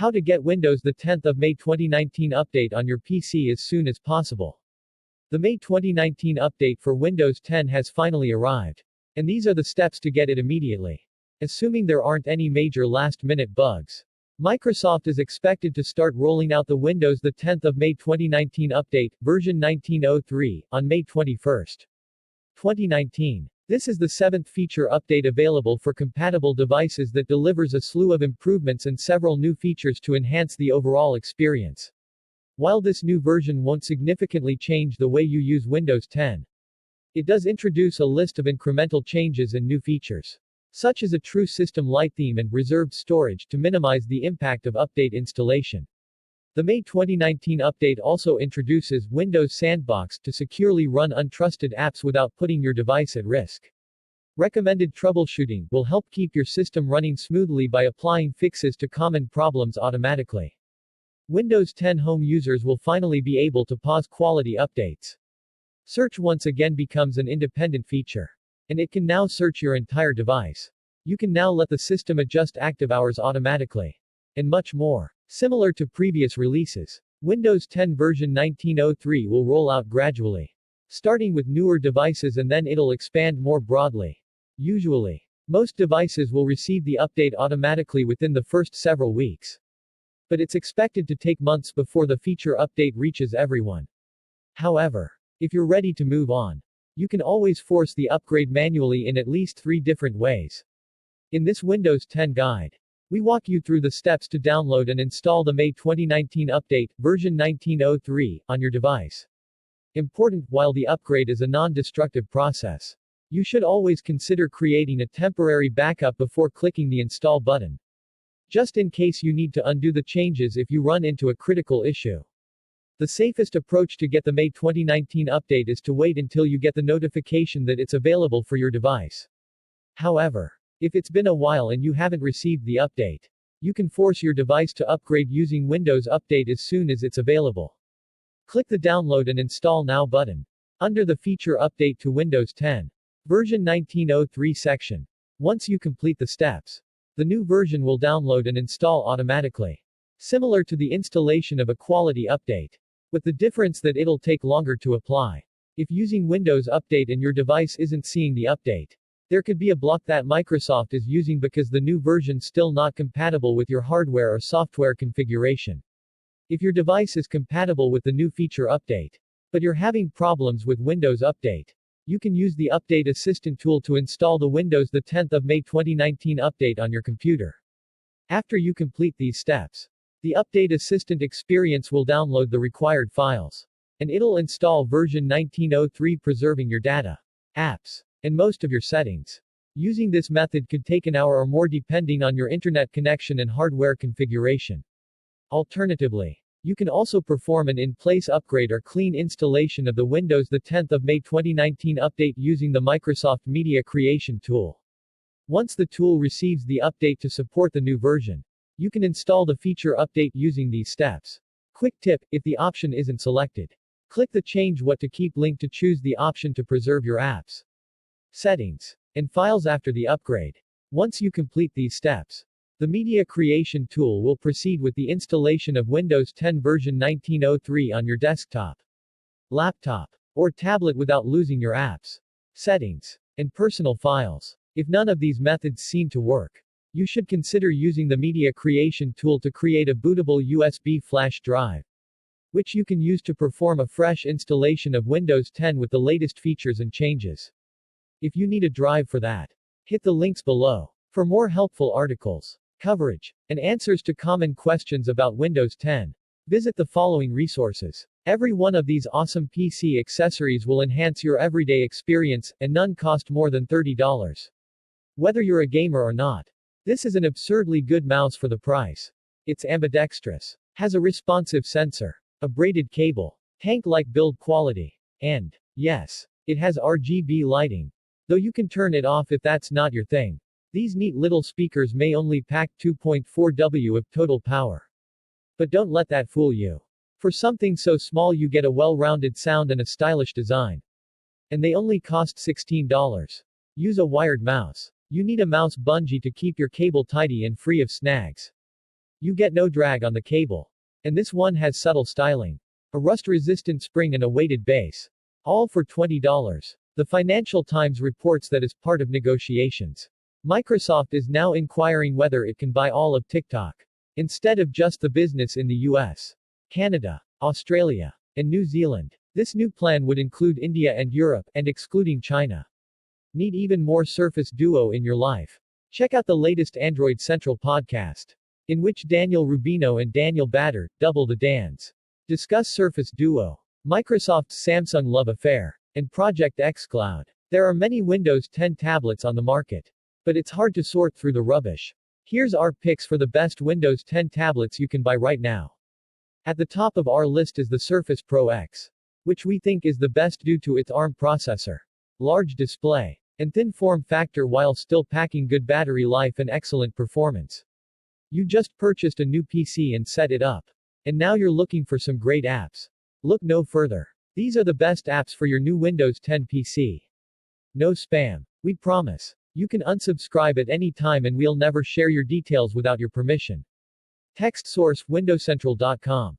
How to get Windows the 10th of May 2019 update on your PC as soon as possible. The May 2019 update for Windows 10 has finally arrived. And these are the steps to get it immediately. Assuming there aren't any major last-minute bugs. Microsoft is expected to start rolling out the Windows the 10th of May 2019 update, version 1903, on May 21, 2019. This is the 7th feature update available for compatible devices that delivers a slew of improvements and several new features to enhance the overall experience. While this new version won't significantly change the way you use Windows 10, it does introduce a list of incremental changes and new features, such as a true system light theme and reserved storage to minimize the impact of update installation. The May 2019 update also introduces Windows Sandbox to securely run untrusted apps without putting your device at risk. Recommended troubleshooting will help keep your system running smoothly by applying fixes to common problems automatically. Windows 10 home users will finally be able to pause quality updates. Search once again becomes an independent feature. And it can now search your entire device. You can now let the system adjust active hours automatically. And much more. Similar to previous releases, Windows 10 version 1903 will roll out gradually, starting with newer devices and then it'll expand more broadly. Usually, most devices will receive the update automatically within the first several weeks. But it's expected to take months before the feature update reaches everyone. However, if you're ready to move on, you can always force the upgrade manually in at least 3 different ways. In this Windows 10 guide, we walk you through the steps to download and install the May 2019 update, version 1903, on your device. Important, while the upgrade is a non-destructive process, you should always consider creating a temporary backup before clicking the install button, just in case you need to undo the changes if you run into a critical issue. The safest approach to get the May 2019 update is to wait until you get the notification that it's available for your device. However, if it's been a while and you haven't received the update, you can force your device to upgrade using Windows Update as soon as it's available. Click the Download and Install Now button under the Feature Update to Windows 10, version 1903 section. Once you complete the steps, the new version will download and install automatically, similar to the installation of a quality update, with the difference that it'll take longer to apply. If using Windows Update and your device isn't seeing the update, there could be a block that Microsoft is using because the new version's still not compatible with your hardware or software configuration. If your device is compatible with the new feature update, but you're having problems with Windows Update, you can use the Update Assistant tool to install the Windows the 10th of May 2019 update on your computer. After you complete these steps, the Update Assistant experience will download the required files, and it'll install version 1903, preserving your data, apps, and most of your settings. Using this method could take an hour or more depending on your internet connection and hardware configuration. Alternatively, you can also perform an in-place upgrade or clean installation of the Windows the 10th of May 2019 update using the Microsoft Media Creation tool. Once the tool receives the update to support the new version, you can install the feature update using these steps. Quick tip, if the option isn't selected, click the Change What to Keep link to choose the option to preserve your apps, settings, and files after the upgrade. Once you complete these steps, the Media Creation tool will proceed with the installation of Windows 10 version 1903 on your desktop, laptop, or tablet without losing your apps, settings, and personal files. If none of these methods seem to work, you should consider using the Media Creation tool to create a bootable USB flash drive, which you can use to perform a fresh installation of Windows 10 with the latest features and changes. If you need a drive for that, hit the links below. For more helpful articles, coverage, and answers to common questions about Windows 10, visit the following resources. Every one of these awesome PC accessories will enhance your everyday experience, and none cost more than $30. Whether you're a gamer or not, this is an absurdly good mouse for the price. It's ambidextrous, has a responsive sensor, a braided cable, tank-like build quality, and, yes, it has RGB lighting. Though you can turn it off if that's not your thing. These neat little speakers may only pack 2.4 W of total power. But don't let that fool you. For something so small you get a well-rounded sound and a stylish design. And they only cost $16. Use a wired mouse. You need a mouse bungee to keep your cable tidy and free of snags. You get no drag on the cable. And this one has subtle styling. A rust-resistant spring and a weighted base. All for $20. The Financial Times reports that as part of negotiations, Microsoft is now inquiring whether it can buy all of TikTok, instead of just the business in the US, Canada, Australia, and New Zealand. This new plan would include India and Europe, and excluding China. Need even more Surface Duo in your life? Check out the latest Android Central podcast, in which Daniel Rubino and Daniel Batter, double the Dans, discuss Surface Duo, Microsoft's Samsung love affair, and Project xCloud. There are many Windows 10 tablets on the market, but it's hard to sort through the rubbish. Here's our picks for the best Windows 10 tablets you can buy right now. At the top of our list is the Surface Pro X, which we think is the best due to its ARM processor, large display, and thin form factor while still packing good battery life and excellent performance. You just purchased a new PC and set it up, and now you're looking for some great apps. Look no further. These are the best apps for your new Windows 10 PC. No spam. We promise. You can unsubscribe at any time and we'll never share your details without your permission. Text source: windowcentral.com.